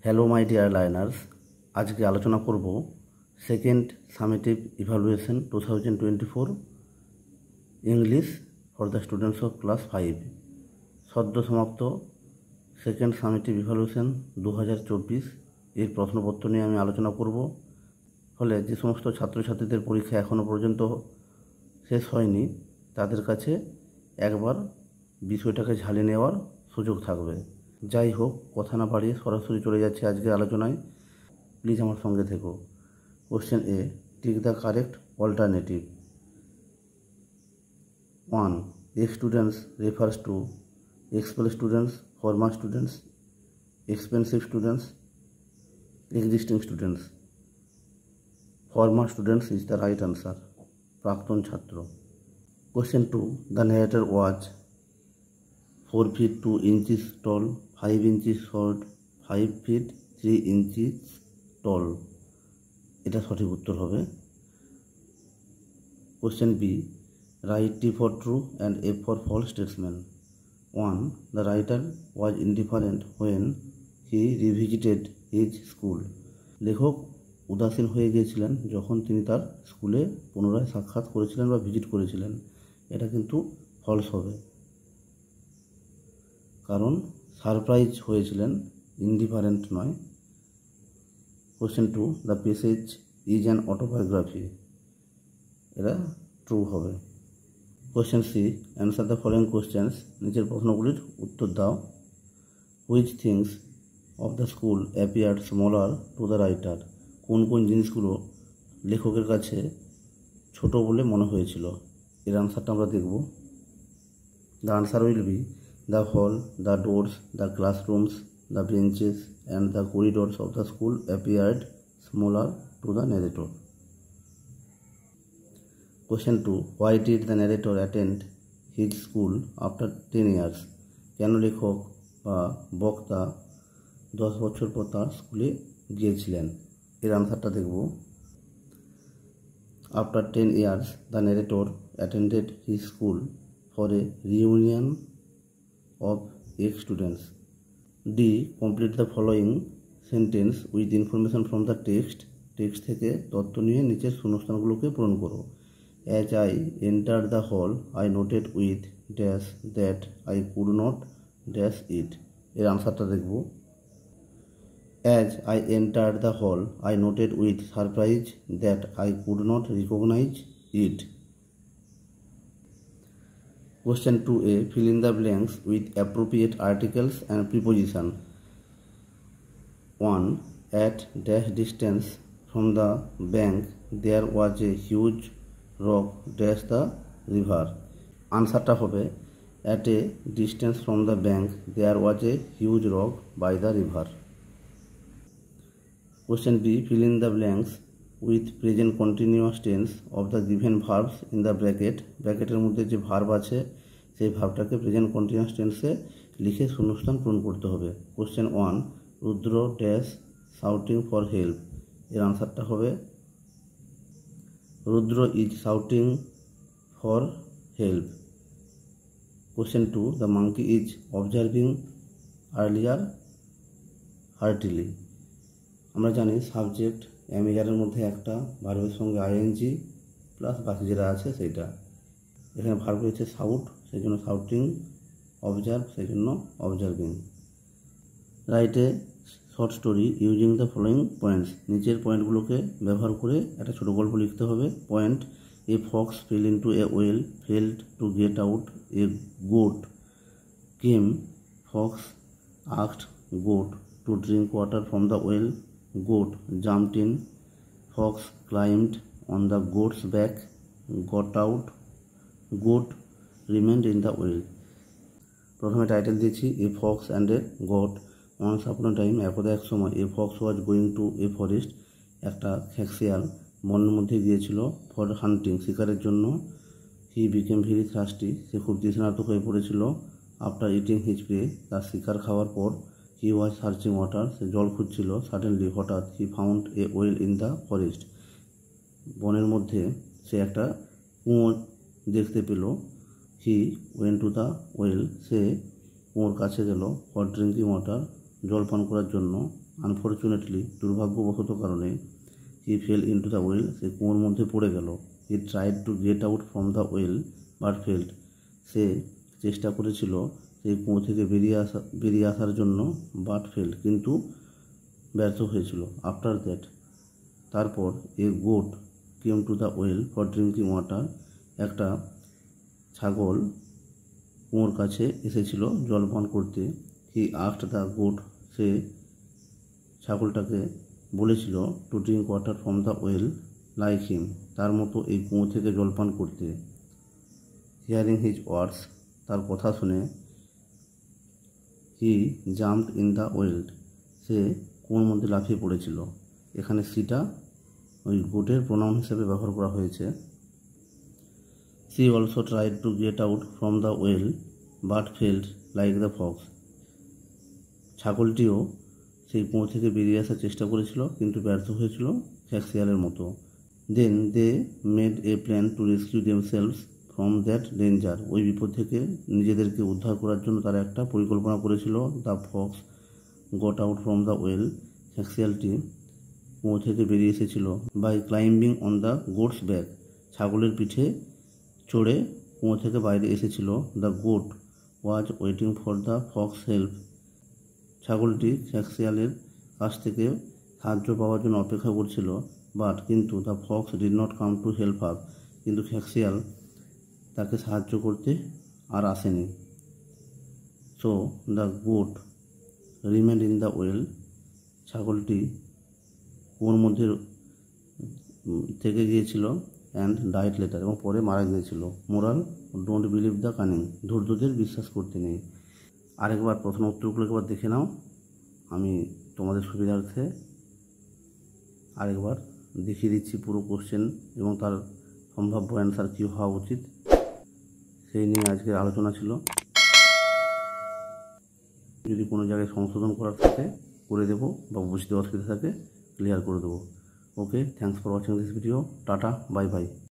Hello my dear learners, আজকে আলোচনা করব second summative evaluation 2024 English for the students of class 5। সদ্য সমাপ্ত সেকেন্ড সামেটিভ ইভ্যালুয়েশন 2024 এর প্রশ্নপত্র নিয়ে আমি আলোচনা করব। ফলে যে সমস্ত ছাত্রছাত্রীদের পরীক্ষা এখনও পর্যন্ত শেষ হয়নি তাদের কাছে একবার বিষয়টাকে ঝালিয়ে নেওয়ার সুযোগ থাকবে। যাই হোক, কথা না বাড়িয়ে সরাসরি চলে যাচ্ছে আজকের আলোচনায়। প্লিজ আমার সঙ্গে থেকো। Question a, tick the correct alternative. 1. Ex-students refers to expelled students, former students, expensive students, existing students. Former students is the right answer. প্রাক্তন ছাত্র। Question 2. The narrator was 4 feet 2 inches tall, 5 inches short, 5 feet 3 inches tall. এটা সঠিক উত্তর হবে। Question B. Write T for true and F for false statement. 1. The writer was indifferent when he revisited his school. লেখক উদাসীন হয়ে গিয়েছিলেন যখন তিনি তার স্কুলে পুনরায় সাক্ষাৎ করেছিলেন বা ভিজিট করেছিলেন। এটা কিন্তু ফলস হবে, কারণ সারপ্রাইজ হয়েছিলেন, ইন্ডিফারেন্ট নয়। Question 2. The passage is an autobiography. এটা ট্রু হবে। Question C, answer the following questions. নিচের প্রশ্নগুলির উত্তর দাও। Which things of the school appeared smaller to the writer. কোন কোন জিনিসগুলো লেখকের কাছে ছোট বলে মনে হয়েছিল। এর আনসারটা আমরা দেখব। The answer will be the hall, the doors, the classrooms, the benches and the corridors of the school appeared smaller to the narrator. Question 2. Why did the narrator attend his school after 10 years? কেন লেখক বা বক্তা 10 বছর পর তার স্কুলে গিয়েছিলেন। এর আনসারটা দেখব। After 10 years, the narrator attended his school for a reunion of ex-students. D. Complete the following sentence with information from the text. Text থেকে তথ্য নিয়ে নিচের শূন্যস্থানগুলোকে পূরণ করো। As I entered the hall, I noted with dash that I could not dash it. এর আনসারটা দেখব। As I entered the hall, I noted with surprise that I could not recognize it. Question 2a. Fill in the blanks with appropriate articles and preposition. 1. At dash distance from the bank there was a huge rock dash the river. আনসারটা হবে at a distance from the bank there was a huge rock by the river. Question B. Fill in the blanks with present continuous tense of the given verbs in the bracket. ব্র্যাকেটের মধ্যে যে verb আছে সেই ভার্বটাকে present continuous টেন্সে লিখে শূন্যস্থান পূরণ করতে হবে। Question 1. Rudra dash shouting for help. এর আনসারটা হবে Rudra is shouting for help. Question 2. The monkey is observing earlier heartily. আমরা জানি সাবজেক্ট অ্যামিজারের মধ্যে একটা, ভার্বের সঙ্গে আইএনজি প্লাস বাকি যেটা আছে সেইটা। এখানে ভার্ব রয়েছে শাউট, সেই জন্য শাউটিং, অবজার্ভ সেই জন্য observing. Write a short story using the following points. নিচের পয়েন্টগুলোকে ব্যবহার করে একটা ছোটো গল্প লিখতে হবে। Point: a fox fell into a well, failed to get out, a goat came, fox asked goat to drink water from the well, goat jumped in, fox climbed on the goat's back, got out, goat remained in the well. প্রথমে title দিয়েছি a fox and a goat. Once upon time, একদা এক সময়, a fox was going to a forest, একটা খ্যাকশিয়াল বনের মধ্যে গিয়েছিল, ফর হান্টিং শিকারের জন্য, হি বিকেম ভেরি থার্স্টি, সে খুব তৃষ্ণার্ত হয়ে পড়েছিল, আফটার ইটিং হিজ প্রে, তার শিকার খাওয়ার পর, হি ওয়াজ সার্চিং ওয়াটার, সে জল খুঁজছিল, সাডেনলি হঠাৎ, he found a well in the forest, বনের মধ্যে সে একটা কুঁয়ো দেখতে পেল, he went to the well, সে কুঁয়োর কাছে গেল, ফর ড্রিঙ্কিং ওয়াটার জল পান করার জন্য। আনফর্চুনেটলি, দুর্ভাগ্যবশত কারণে, he fell into the well, সে কুয়োর মধ্যে পড়ে গেল। He tried to get out from the well but failed, সে চেষ্টা করেছিল সেই কুয়ো থেকে বেরিয়ে আসার জন্য, বাট ফেল্ড, কিন্তু ব্যর্থ হয়েছিল। আফটার দ্যাট, তারপর, এ goat came to the well for drinking water, একটা ছাগল কুয়োর কাছে এসেছিল জল পান করতে। হি আস্কড দ্য গোট, সে ছাগলটাকে বলেছিল two drink water from the well like him, তার মতো এই কুয়ো থেকে জল পান করতে। হিয়ারিং হিজ ওয়ার্ডস, তার কথা শুনে, he jumped in the well, সে কুয়োর মধ্যে লাফিয়ে পড়েছিল। এখানে সিটা ওই গোটের প্রোনাউন হিসেবে ব্যবহার করা হয়েছে। She also tried to get out from the well but failed like the fox, ছাগলটিও সেই কুয়ো থেকে বেরিয়ে আসার চেষ্টা করেছিল, কিন্তু ব্যর্থ হয়েছিল শিয়ালের মতো। Then they made a plan to rescue themselves from that danger, ওই বিপদ থেকে নিজেদেরকে উদ্ধার করার জন্য তারা একটা পরিকল্পনা করেছিল। The fox got out from the well, শিয়ালটি কুয়ো থেকে বেরিয়ে এসেছিল। By climbing on the goat's back, ছাগলের পিঠে চড়ে কুয়ো থেকে বাইরে এসেছিল। The goat was waiting for the fox help, ছাগলটি শিয়ালের কাছ থেকে সাহায্য পাওয়ার জন্য অপেক্ষা করছিল। কিন্তু the fox did not come to help her, কিন্তু শিয়াল তাকে সাহায্য করতে আর আসেনি। So the goat remained in the well, ছাগলটি কুয়োর মধ্যে থেকে গিয়েছিল অ্যান্ড ডাইড লেটার, এবং পরে মারা গিয়েছিল। Moral, don't believe the cunning, ধৈর্যদের বিশ্বাস করতে নেই। আরেকবার প্রশ্ন উত্তরগুলো একবার দেখে নাও, আমি তোমাদের সুবিধার্থে আরেকবার দেখিয়ে দিচ্ছি পুরো কোশ্চেন এবং তার সম্ভাব্য অ্যান্সার কী হওয়া উচিত, সেই নিয়ে আজকের আলোচনা ছিল। যদি কোনো জায়গায় সংশোধন করার থাকে করে দেবো, বা বুঝতে অসুবিধা থাকে ক্লিয়ার করে দেবো। Okay, thanks for watching this video. Tata, bye by.